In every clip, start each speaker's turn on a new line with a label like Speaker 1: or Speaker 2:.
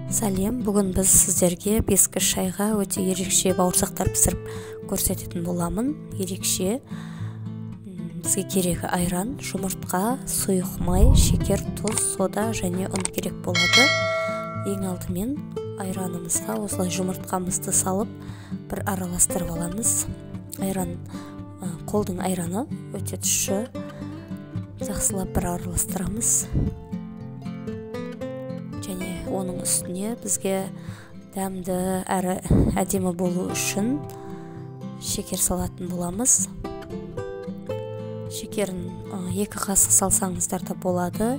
Speaker 1: Сәлем, бүгін біз сіздерге бескі шайға өте ерекше бауырсақтар пісіріп көрсететін боламын. Ерекше бізге керегі айран, жұмыртқа, сұйық май, шекер, тұз, сода және ұн керек болады. Ең алдымен айранымызға осылай жұмыртқамызды салып бір араластырып аламыз. Қолдың айраны өте тұщы, жақсылап бір араластырамыз. Және оның үстіне бізге дәмді әрі әдемі болу үшін шекер салатын боламыз. Шекерін 2 қасық салсаңыздар да болады.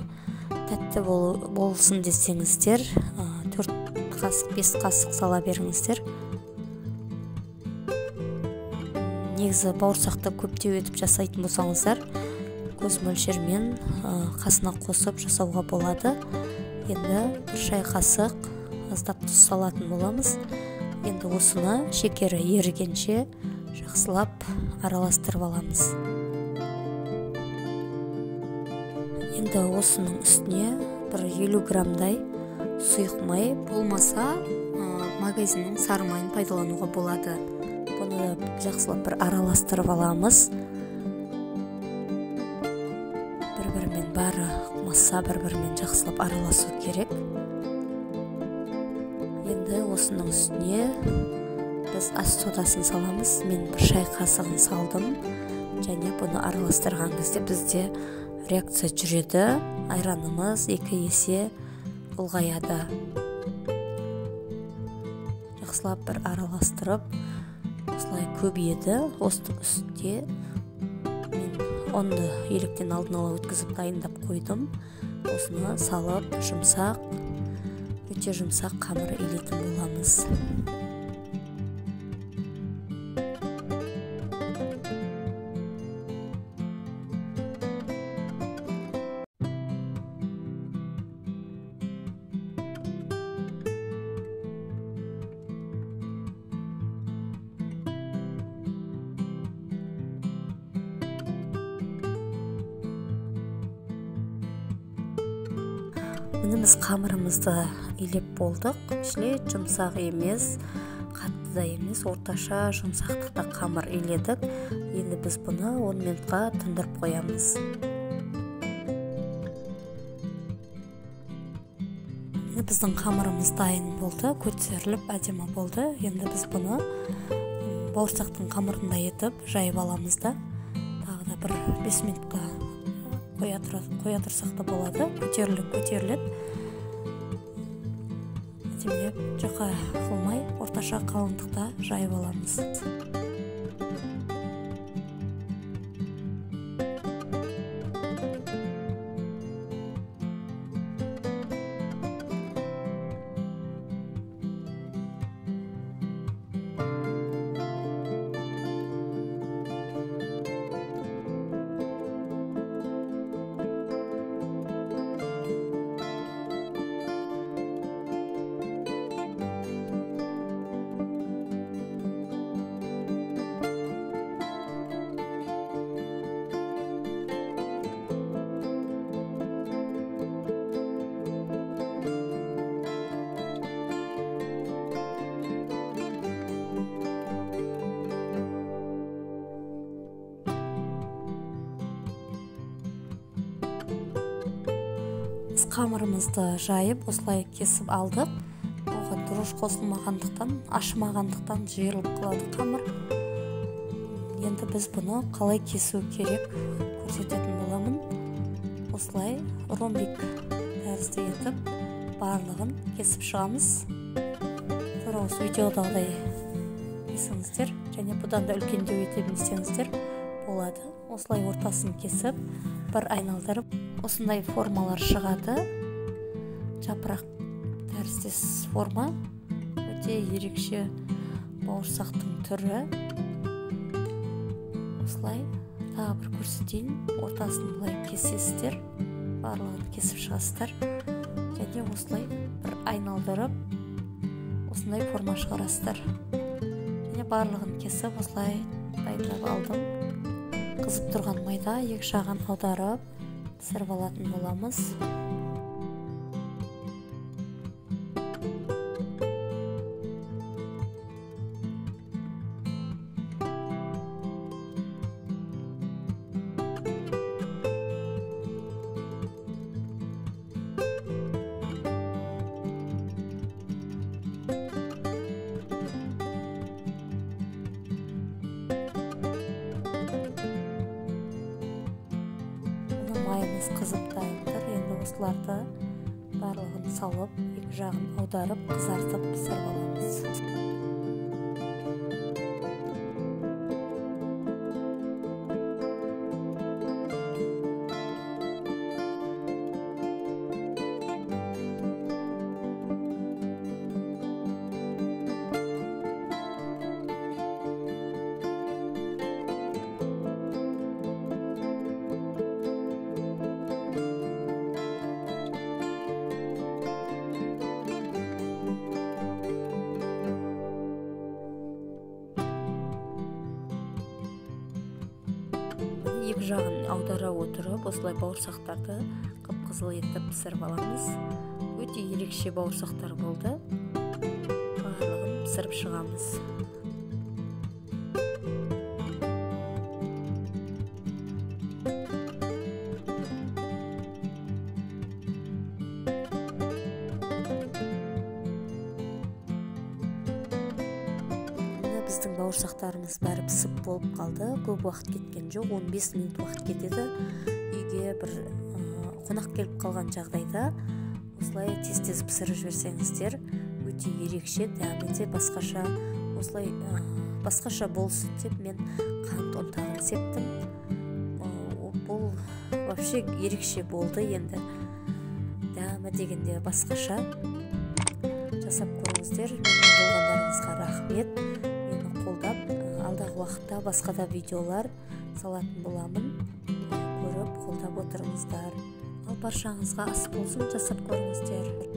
Speaker 1: Тәтті болсын десеңіздер 4 қасық 5 қасық сала беріңіздер. Негізі бауырсақты көптеу етіп жасайтын болсаңыздар көз мөлшермен қасына қосып жасауға болады. Енді 1 шай қасық аздап тұз салатын боламыз. Енді осыны шекері ерігенше жақсылап араластырып аламыз. Енді осының үстіне бір 50 граммдай сұйық май, болмаса магазиннің сары майын пайдалануға болады. Бұны жақсылап бір араластырып аламыз. Бір-бірімен бары масса бір-бірімен жақсылап араласу керек. Енді осының үстіне біз ас содасын саламыз. Мен 1 шай қасығын салдым. Және бұны араластырған кезде бізде реакция жүреді. Айранымыз 2 есе ұлғаяды. Жақсылап бір араластырып, осылай көбейеді. Осының үстіне ұнды електен алдын ала өткізіп дайындап қойдым. Осыны салып, өте жұмсақ қамыр илетін боламыз. Біз қамырымызды илеп болдық. Жұмсақ емес, қатты да емес, орташа жұмсақтықта қамыр иледік. Енді біз бұны 10 минутқа тұндырып қоямыз. Біздің қамырымыз дайын болды, көтеріліп әдемі болды. Енді біз бұны бауырсақтың қамырындай етіп жайып аламыз да. Тағы да бір 5 минутқа қоя тұрсақ та болады. Көтеріледі. Әдемілеп жұқа қылмай, орташа қалыңдықта жайып аламыз. Қамырымызды жайып, осылай кесіп алдық. Оған дұрыш қосылмағандықтан, ашымағандықтан жиырылып қалады қамыр. Енді біз бұны қалай кесу керек көрсететін боламын. Осылай ромбик тәрізді етіп, барлығын кесіп шығамыз. Тура осы видеодағыдай кесіңіздер, және бұдан да үлкендеу етеміздеңіздер болады. Осылай ортасын кесіп, бір айналдырып, осындай формалар шығады. Жапырақ тәріздес форма. Өте ерекше бауырсақтың түрі. Осылай тағы бір көрсетейін. Ортасын бұлай кесесіздер. Барлығын кесіп шығасыздар. Және осылай бір айналдырып, осындай форма шығарасыздар. Және барлығын кесіп, осылай дайындап алдым. Қызып тұрған майда 2 жағын аударып пісіріп алатын боламыз. етіміз қызып дайындар. Енді осыларды барлығын салып, екі жағын аударып, қызартып пісіріп аламыз. Екі жағын аудара отырып, осылай бауырсақтарды қып-қызыл етіп пісіріп аламыз. Өте ерекше бауырсақтар болды. Барлығын пісіріп шығамыз. Біздің бауырсақтарымыз бәрі пісіп болып қалды. Көп уақыт кеткен жоқ, 15 минут уақыт кетеді. Үйге бір қонақ келіп қалған жағдайда осылай тез-тез пісіріп жіберсеңіздер, өте ерекше, дәмі басқаша, осылай басқаша болсын деп мен қант ұнтағын септім. Бұл вообще ерекше болды. Енді дәмі дегенде басқаша. Жасап көріңіздер. Менің болғандарыңызға рахмет. Қолдап, алдағы уақытта басқа да видеолар салатын боламын. Көріп, қолдап отырыңыздар. Ал баршаңызға ас болсын, жасап көріңіздер.